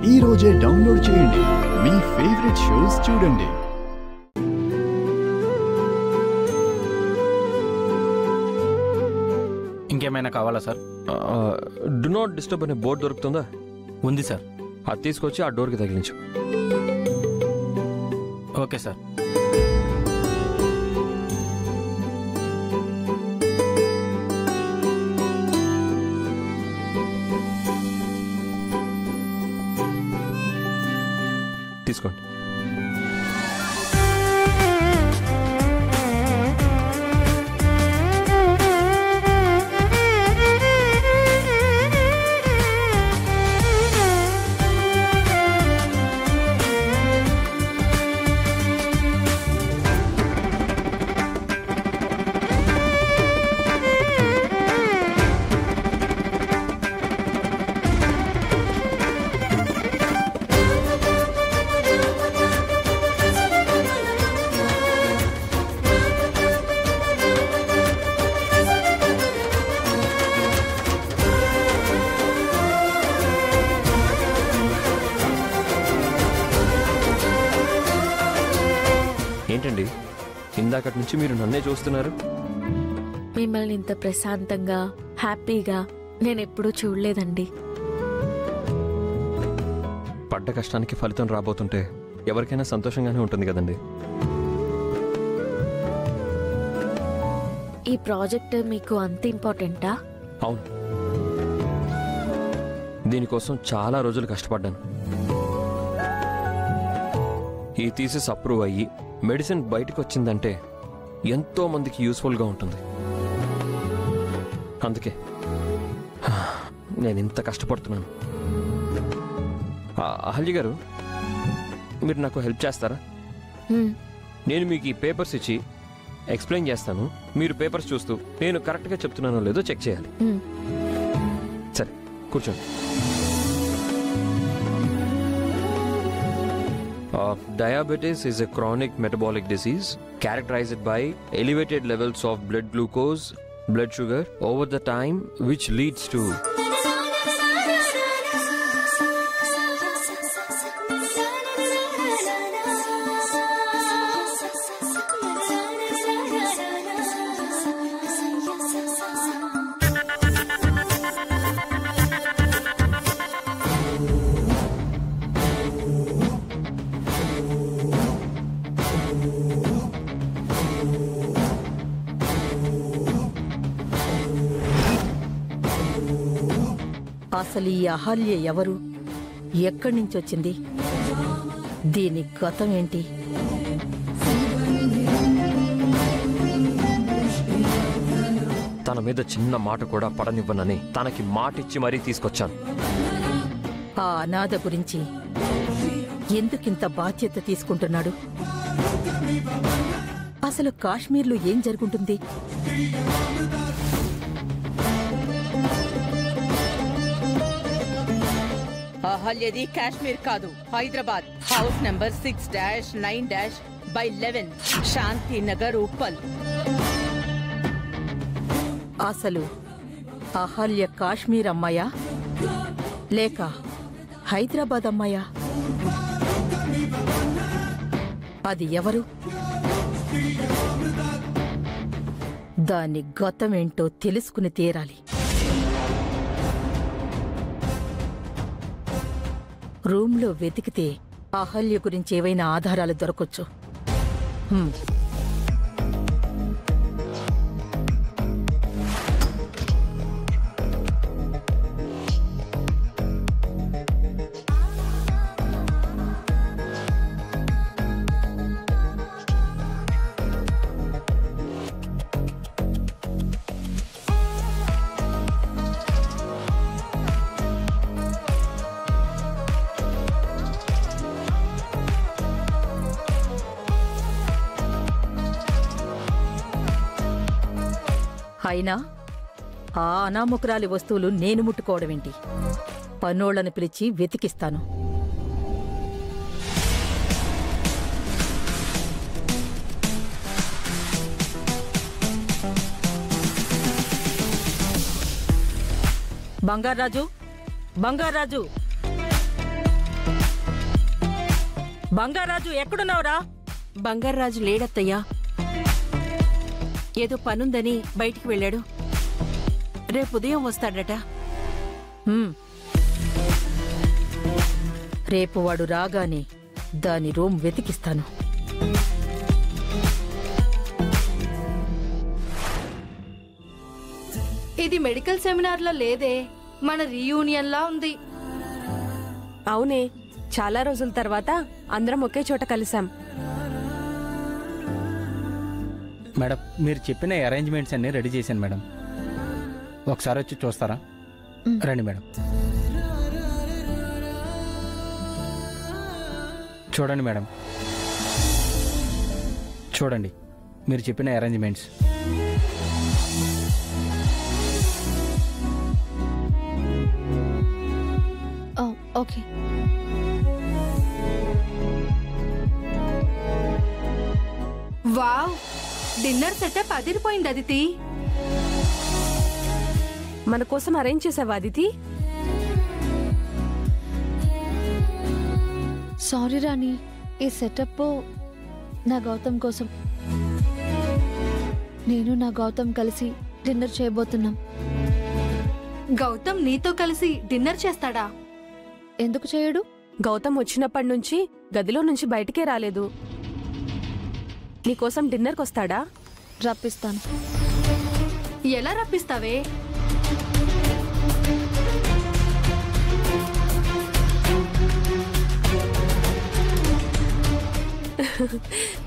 ఈ రోజే డౌన్లోడ్ చేయండి. మీ ఫేవరెట్ షోస్ చూడండి. ఇంకేమైనా కావాలా సార్? డు నాట్ డిస్టర్బ్ అనే బోర్డు దొరుకుతుందా? ఉంది సార్. అది తీసుకొచ్చి ఆ డోర్కి తగిలించు. Okay sir. తీసుకోండి. ఏంటండి ఇందాకటి నుంచి మీరు నన్నే చూస్తున్నారు? మిమ్మల్ని ఇంత ప్రశాంతంగా హ్యాపీగా నేను ఎప్పుడూ చూడలేదండి. పడ్డ కష్టానికి ఫలితం రాబోతుంటే ఎవరికైనా సంతోషంగానే ఉంటుంది కదండి. ఈ ప్రాజెక్ట్ మీకు అంత ఇంపార్టెంటా? అవును, దీనికోసం చాలా రోజులు కష్టపడ్డాను. ఈ థీసిస్ అప్రూవ్ అయ్యి మెడిసిన్ బయటకు వచ్చిందంటే ఎంతో మందికి యూస్ఫుల్గా ఉంటుంది. అందుకే నేను ఇంత కష్టపడుతున్నాను. అహల్య గారు, మీరు నాకు హెల్ప్ చేస్తారా? నేను మీకు ఈ పేపర్స్ ఇచ్చి ఎక్స్ప్లెయిన్ చేస్తాను. మీరు పేపర్స్ చూస్తూ నేను కరెక్ట్గా చెప్తున్నానో లేదో చెక్ చేయాలి. సరే, కూర్చోండి. Diabetes is a chronic metabolic disease characterized by elevated levels of blood glucose, blood sugar over the time, which leads to అసలు ఈ అహల్య ఎవరు? ఎక్కడి నుంచి వచ్చింది? దీని గతం ఏంటి? తన మీద చిన్న మాట కూడా పడనివ్వనని తనకి మాటిచ్చి మరీ తీసుకొచ్చాను. ఆ అనాథ గురించి ఎందుకింత బాధ్యత తీసుకుంటున్నాడు? అసలు కాశ్మీర్లో ఏం జరుగుతుంది? అహల్యది కాశ్మీర్ కాదు, హైదరాబాద్. House number 6-9-11 Shanti Nagar, Uppal. అసలు అహల్య కాశ్మీర్ అమ్మాయా లేక హైదరాబాద్ అమ్మాయా? అది ఎవరు? దాని గతమేంటో తెలుసుకుని తీరాలి. రూమ్లో వెతికితే అహల్య గురించి ఏవైనా ఆధారాలు దొరకొచ్చు. అయినా ఆ అనామకురాలి వస్తువులు నేను ముట్టుకోవడమేంటి? పనోళ్లను పిలిచి వెతికిస్తాను. బంగారాజు, బంగారాజు, బంగారాజు ఎక్కడున్నావురా? బంగారాజు లేడత్తయ్యా. ఏదో పనుందని బయటికి వెళ్ళాడు. రేపు ఉదయం వస్తాడట. హ్మ్. రేపు వాడు రాగానే దాని రూమ్ వెతికిస్తాను. ఇది మెడికల్ సెమినార్లో లేదే, మన రీయూనియన్లా ఉంది. అవునే, చాలా రోజుల తర్వాత అందరం ఒకే చోట కలిసాం. మేడం మీరు చెప్పిన అరేంజ్మెంట్స్ అన్నీ రెడీ చేశాను మేడం. ఒకసారి వచ్చి చూస్తారా? రండి మేడం. చూడండి మేడం, చూడండి మీరు చెప్పిన arrangements. Okay. Wow, dinner setup అదిరిపోయింది అదితి. మన కోసం అరేంజ్ చేసావా అదితి? సారీ రాణి, ఈ సెటప్ నా గౌతమ్ కోసం. నేను నా గౌతమ్ కలిసి డిన్నర్ చేయబోతున్నాం. గౌతమ్ నీతో కలిసి డిన్నర్ చేస్తాడా? ఎందుకు చేయడు? గౌతమ్ వచ్చినప్పటి నుంచి గదిలో నుంచి బయటికే రాలేదు. నీకోసం డిన్నర్కి వస్తాడా? రప్పిస్తాను. ఎలా రప్పిస్తావే?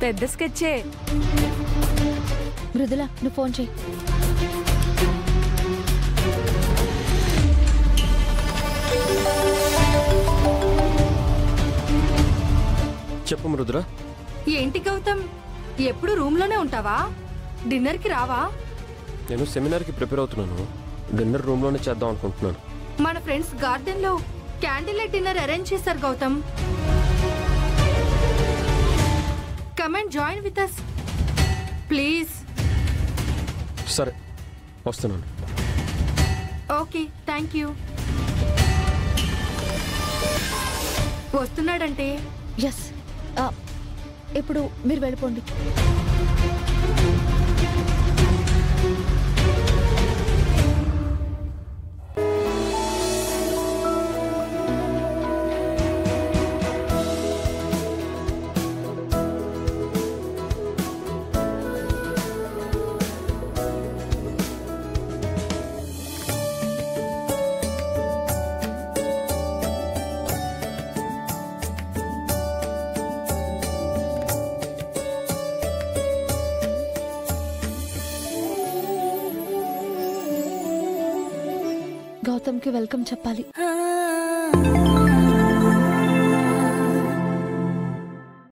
పెద్ద స్కెచ్చే. మృదుల, నువ్వు ఫోన్ చేయి. చెప్పు మృదుల. ఏంటి గౌతమ్, ఎప్పుడు రూమ్లోనే ఉంటావా? డిన్నర్కి రావా? నేను సెమినార్కి ప్రిపేర్ అవుతున్నాను. డిన్నర్ రూమ్లోనే చేద్దాం అనుకుంటున్నాను. మన ఫ్రెండ్స్ గార్డెన్లో క్యాండిల్ లైట్ డిన్నర్ అరేంజ్ చేశారు Gautam. Come and join with us please. సరే, వస్తున్నాను. Okay, thank you. వస్తున్నాడంటే ఎస్. ఇప్పుడు మీరు వెళ్ళిపోండి. గౌతమ్కి వెల్కమ్ చెప్పాలి.